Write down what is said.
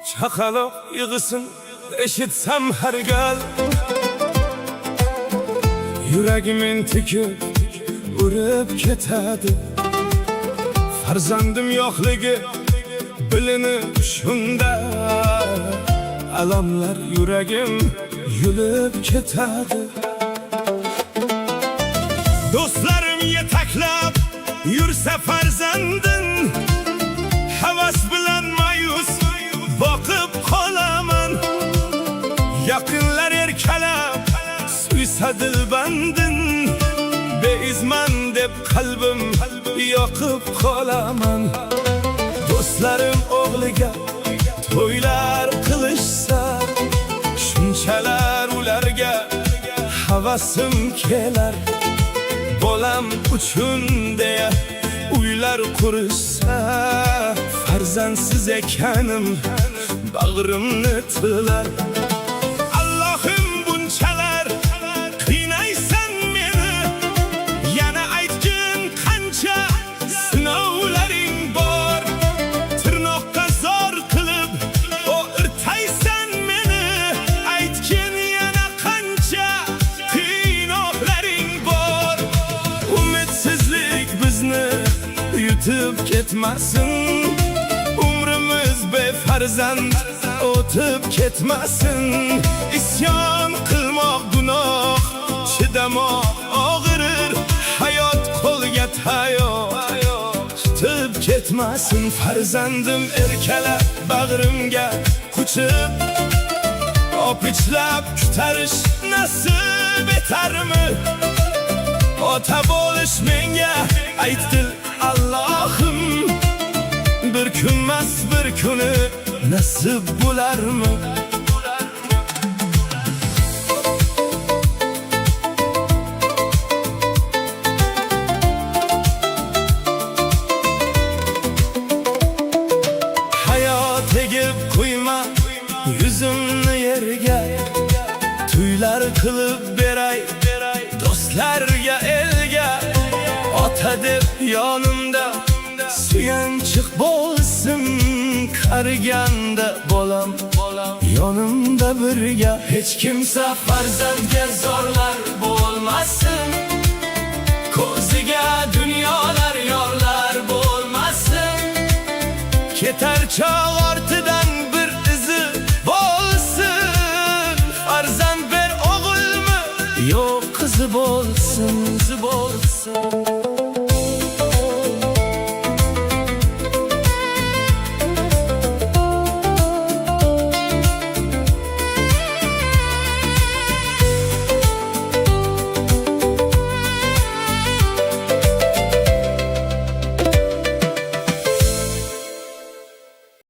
Chaqaloq yig'isin eshitsam har gal, yuragim entikib urib ketadi. Farzandim yo'qligi bilinib shunda, alamlar yuragim yulib ketadi. Do'stlarim yetaklab yursa farzandin, havas bilan mayus boqib qolaman. Yaqinlar erkalab suysa dilbandin, beizman deb qalbim yoqib qolaman. Do'stlarim o'g'liga to'ylar qilishsa, shunchalar ularga havasim kelar. Bolam uchun deya uylar qurishsa, farzandsiz ekanim bag'rimni tilar. Allohim bunchalar qiynaysan meni, yana aytgin qancha sinovlaring bor. Tirnoqqa zor qilib o'rtaysan meni, aytgin yana qancha qiynoqlaring bor. Umidsizlik bizni yutib ketmasin, umrimiz befarzand o'tib ketmasin. Isyon qilmoq gunoh, chidamoq og'rir, hayot qo'lga tayoq tutib ketmasin. Farzandim erkalab bag'rimga quchib, opichlab kutarish nasib etarmi? Ota bo'lish menga aytdi Allohim, bir kunmas bir kuni nasib bo'larmi? Hayot egib qo'yma yuzimni yerga, to'ylar qilib beray do'stlarga, elga. Ota deb yonimda suyanchiq bo'lsin, qariganda bolam yonimda birga. Hech kimsa farzandga zorlar bo'lmasin, ko'ziga dunyolar yorlar bo'lmasin. Ketar chog'i